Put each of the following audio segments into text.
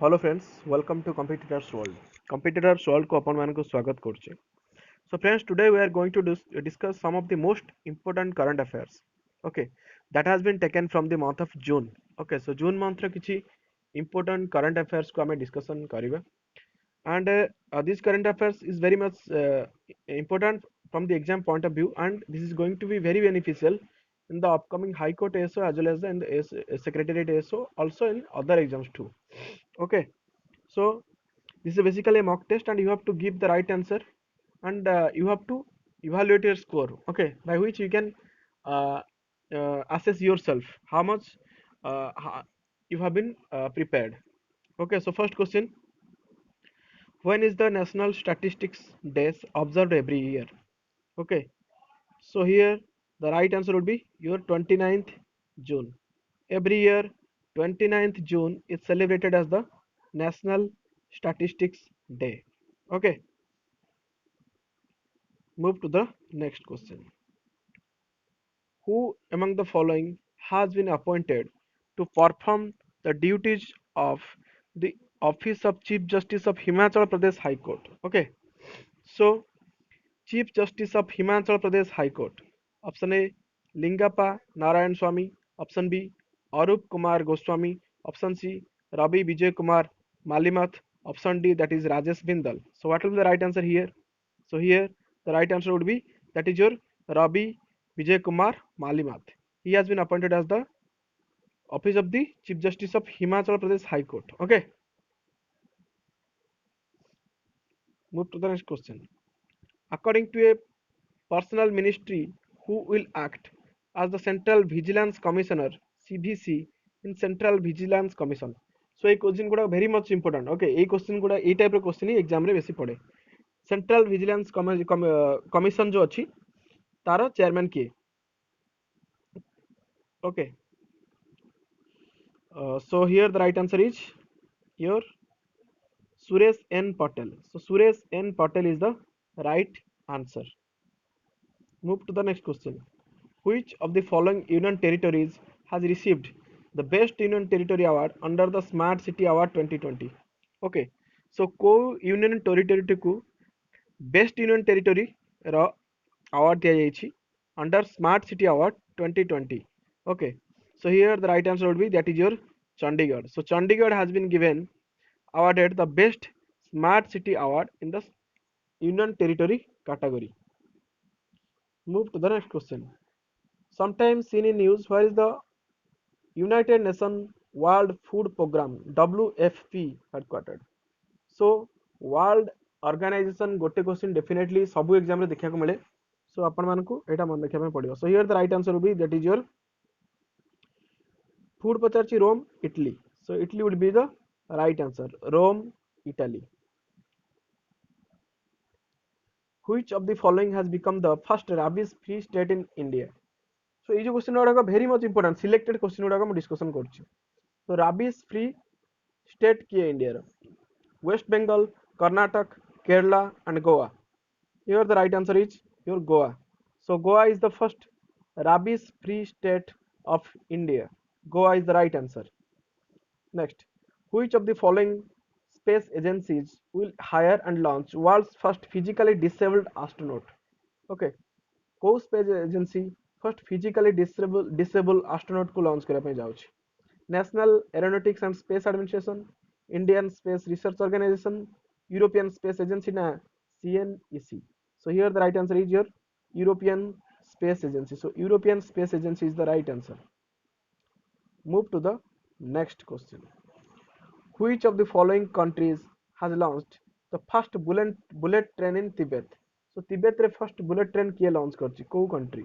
Hello friends, welcome to Competitors World. Competitors World को अपन मानको स्वागत करछे. So friends, today we are going to discuss some of the most important current affairs. Okay, that has been taken from the month of June. Okay, so June month रे किछि important current affairs को हमें discussion करिबा. And this current affairs is very much important from the exam point of view, and this is going to be very beneficial in the upcoming High Court ASO as well as in the Secretariat ASO, also in other exams too. Okay, so this is basically a mock test, and you have to give the right answer, and you have to evaluate your score. Okay, by which you can uh, assess yourself how much you have been prepared. Okay, so first question: when is the National Statistics Days observed every year? Okay, so here the right answer would be your 29th June. Every year, 29th June is celebrated as the National Statistics Day. Okay, move to the next question. Who among the following has been appointed to perform the duties of the Office of Chief Justice of Himachal Pradesh High Court? Okay, so Chief Justice of Himachal Pradesh High Court. Option A, Lingappa Narayan Swamy. Option B, Arup Kumar Goswami. Option C, Ravi Vijay Kumar Malimath. Option D, that is Rajesh Bindal. So what will be the right answer here? So here the right answer would be, that is your Ravi Vijay Kumar Malimath. He has been appointed as the Office of the Chief Justice of Himachal Pradesh High Court. Okay, move to the next question. According to a personal ministry, who will act as the Central Vigilance Commissioner (CVC) in Central Vigilance Commission? So এই question গুড়া very মচ important. ওকে, এই question গুড়া এই টাইপর question ହିଁ exam রে বেশি পড়ে. সেন্ট্রাল ভিজিলান্স কমিশন जो ଅଛି ତାର ଚେୟାରମ୍ୟାନ୍ କିଏ? Okay, so here the right answer is your Suresh N. Patel. So Suresh N. Patel is the right answer. Move to the next question. Which of the following union territories has received the Best Union Territory Award under the Smart City Award 2020? Okay, so को union territory को Best Union Territory ର award दिया under Smart City Award 2020. Okay, so here the right answer would be, that is your Chandigarh. So Chandigarh has been given awarded the Best Smart City Award in the Union Territory category. Move to the next question. Sometimes seen in news, where is the United Nations World Food Program WFP headquartered? So World Organization गोटे question definitely सब exam रे देखा मिले. सो आपण मानकू एटा मन रखिया पड़ियो. So here the right answer will be, that is your food पचारची Rome Italy. So Italy would be the right answer, Rome Italy. Which of the following has become the first rabies free state in India? So ये जो question गुड़ाक very much important, selected question गुड़ाक मैं discussion करछि. तो rabies free state किए India रो? West Bengal, Karnataka, Kerala and Goa. Here the right answer is your Goa. So Goa is the first rabies free state of India. Goa is the right answer. Next, which of the following space agencies will hire and launch world's first physically disabled astronaut? Okay, को space agency first physically disable astronaut को launch करने पे जाउछि? National Aeronautics and Space Administration, Indian Space Research Organisation, European Space Agency ना CNEC. So here the right answer is your European Space Agency. So European Space Agency is the right answer. Move to the next question. Which of the following countries has launched the first bullet train in Tibet? So Tibet रे first bullet train किए launch करछि? को country?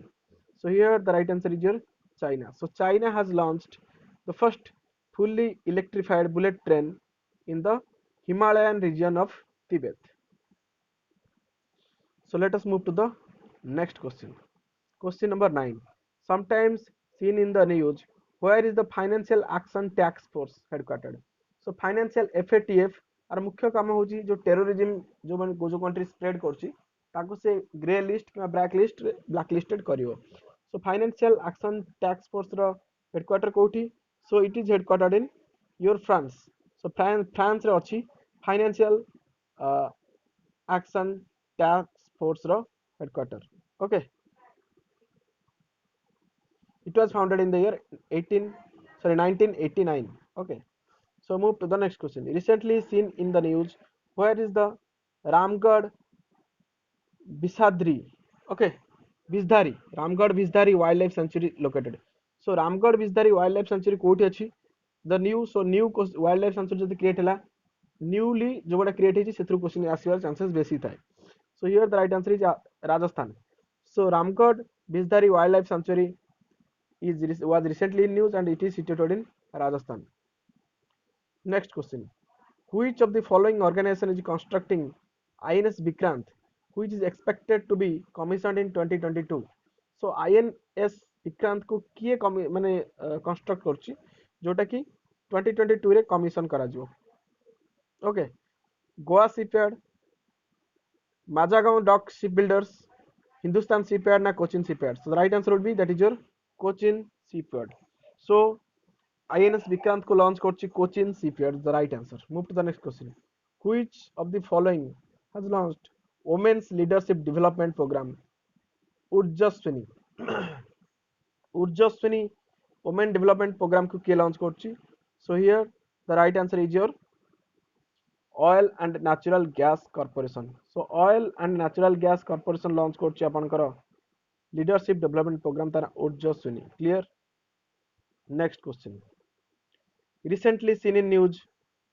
So here the right answer is your China. So China has launched the first fully electrified bullet train in the Himalayan region of Tibet. So let us move to the next question. Question number 9. Sometimes seen in the news, where is the Financial Action Task Force headquartered? So Financial FATF आर मुख्य काम होची जो terrorism जो country spread करची ताको से grey list कि ब्लैक लिस्टेड करियो. So financial action tax force रो हेडक्वार्टर कोठी? So it is headquartered in your France. So France रे अछि फाइनेंशियल एक्शन टास्क फोर्स रो headquarter okay it was founded in the year 1989 okay so move to the next question recently seen in the news where is the ramgarh Bisadri. Okay, Bisdari. Ramgarh Bisdari Wildlife Sanctuary located. So Ramgarh Bisdari Wildlife Sanctuary कोठी अछि? The new so new wildlife sanctuary जदि create ହେଲା newly जोटा create ହେଇଛି ସେଥିରୁ question ଆସିବାର chances बेसी थाए. So here the right answer is Rajasthan. So Ramgarh Bisdari Wildlife Sanctuary was recently in news and it is situated in Rajasthan. Next question. Which of the following organization is constructing INS Vikrant, which is expected to be commissioned in 2022? So INS Vikrant को किए माने construct करछि जोटा कि 2022 रे commission करा जिवो okay Goa shipyard Mazagon Dock Shipbuilders Hindustan Shipyard na Cochin Shipyard so the right answer would be that is your Cochin Shipyard so INS Vikrant को launch करछि Cochin Shipyard the right answer move to the next question which of the following has launched women's leadership development program Urjaswini Urjaswini women development program को किए launch करछि so here the right answer is your oil and natural gas corporation so oil and natural gas corporation launch करछि आपनकर leadership development program तार Urjaswini clear next question recently seen in news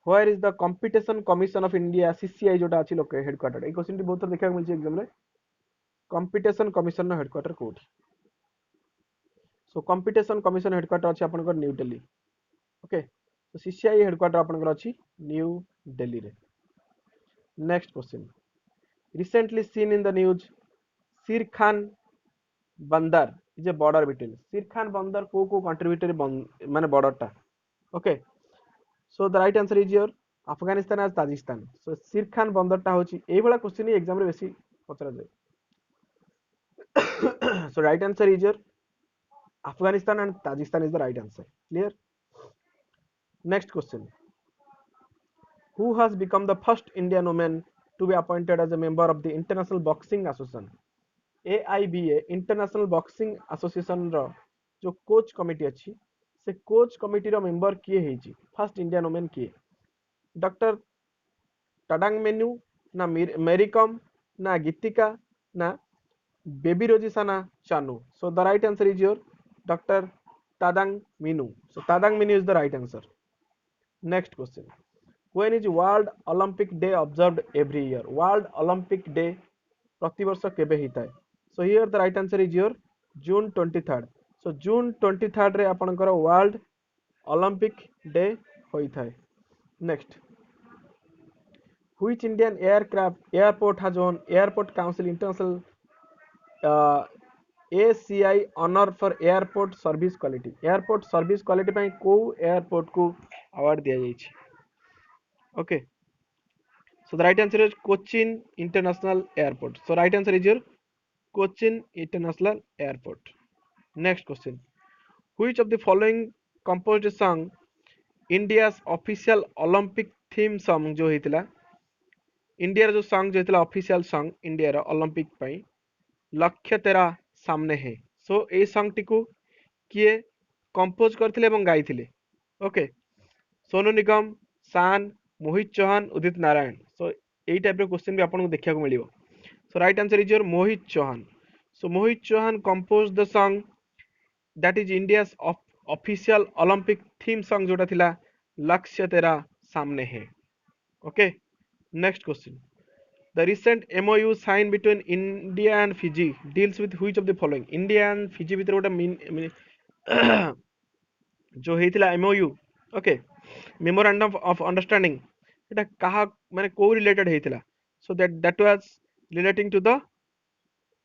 where is the competition commission of india CCI जोटा अछि लोके headquarter ए question बहुत थोड़ा देखा मिलछि exam रे competition commission नो हेडक्वार्टर कोठी so competition commission headquarter अछि आपनकर new Delhi okay so CCI headquarter आपनकर अछि न्यू दिल्ली रे next question recently seen in the news Sir Khan Bandar is a border between Sir Khan Bandar को contributor माने border टा okay so the right answer is your Afghanistan and Tajikistan so Sir Khan Bandar टा होछि एई वाला question exam रे बेसी पचरा जाय so right answer is your Afghanistan and Tajikistan is the right answer clear next question who has become the first Indian woman to be appointed as a member of the International Boxing Association AIBA International Boxing Association रो जो coach committee अछि से coach committee रो member किए हेछि first Indian women किए doctor Tadang Minu ना मेरी कॉम ना गीतिका ना Baby Rojisana Chanu so the right answer is your Dr. Tadang Minu so Tadang Minu is the right answer next question when is World Olympic Day observed every year World Olympic Day प्रतिवर्ष केबे हिताय so here the right answer is your June 23rd so June 23rd रे आपनकर World Olympic Day होइथाय next which Indian airport has won Airport Council International ACI honor for airport service quality ପାଇଁ କୋଉ airport को award दिया जायछि okay so the right answer is Cochin International Airport so right answer is your Cochin International Airport next question which of the following composed a song India's official Olympic theme song जो हेतिला India जो song जो हेतिला official song India रो Olympic ପାଇଁ लक्ष्य तेरा सामने है सो a song टिकू किए compose करथिले एवं गाइथिले ओके सोनू निगम शान मोहित चौहान उदित नारायण सो एई टाइप रो क्वेश्चन भी आपन देखिया को मिलियो so right answer is your Mohit Chauhan so Mohit Chauhan compose the song that is India's official Olympic theme song जोटा थिला लक्ष्य तेरा सामने है okay next question The recent MOU signed between India and Fiji deals with which of the following? India and Fiji भितर गोटे जो हेतिला MOU okay memorandum of understanding एटा कहा माने को रिलेटेड हेतिला so that was relating to the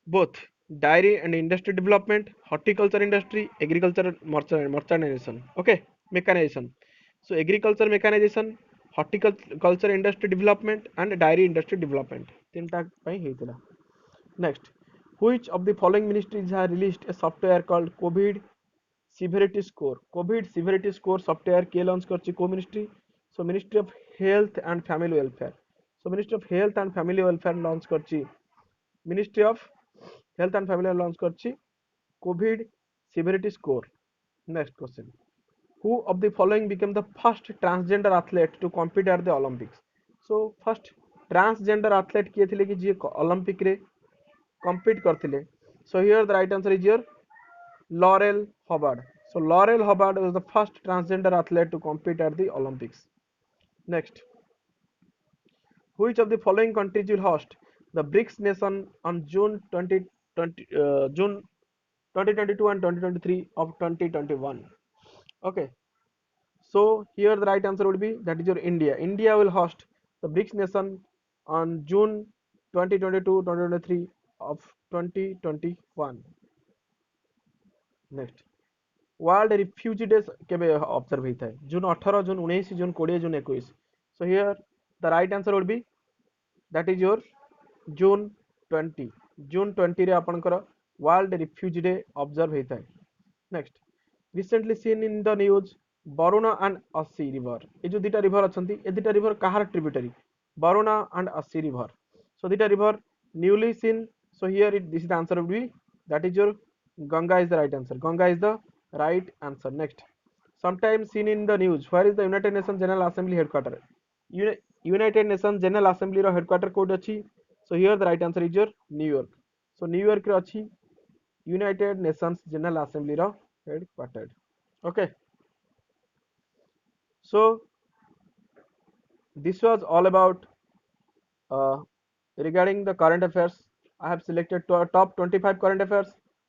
both dairy and industry development horticulture industry agriculture mechanization okay mechanization so agriculture mechanization horticulture industry development and dairy industry development तीनटा ପାଇଁ ହେଇଥିଲା next which of the following ministries have released a software called covid severity score software के launch करछि को ministry So Ministry of Health and Family Welfare. So Ministry of Health and Family Welfare launch करची Ministry of Health and Family launch करची COVID severity score. Next question. Who of the following became the first transgender athlete to compete at the Olympics? So first transgender athlete किए थे कि जी Olympic रे compete करथिले. So here the right answer is your Laurel Hubbard. So Laurel Hubbard was the first transgender athlete to compete at the Olympics. Next, which of the following countries will host the BRICS nation on June 2020, June 2022 and 2023 of 2021? Okay, so here the right answer would be that is your India. India will host the BRICS nation on June 2022-2023 of 2021. Next. World refugee day केबे observe होता है June 18 June 19 June 20 June 21 so here the right answer would be that is your June 20 June 20 रे आपनकर world refugee day observe होता है next recently seen in the news Varuna and Assi river ये जो दुटा रिवर अछंती ए दुटा रिवर कहार tributary Varuna and Assi river so दुटा river newly scene so here it this is the answer would be that is your Ganga is the right answer Ganga is the right answer. Next, sometimes seen in the news, where is the United Nations General Assembly headquarter? United Nations General Assembly row headquarter code अछि. So here the right answer is your New York. So New York रे अछि United Nations General Assembly row headquarter. Okay. So this was all about uh, regarding the current affairs. I have selected top 25 current affairs.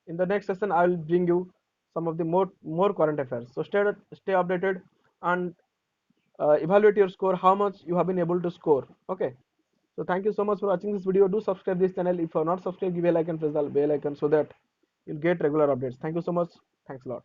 In the next session, I will bring you some of the more current affairs. So stay updated and evaluate your score, how much you have been able to score. Okay. So thank you so much for watching this video. Do subscribe this channel. If you are not subscribed, give a like and press the bell icon so that you'll get regular updates. Thank you so much. Thanks a lot.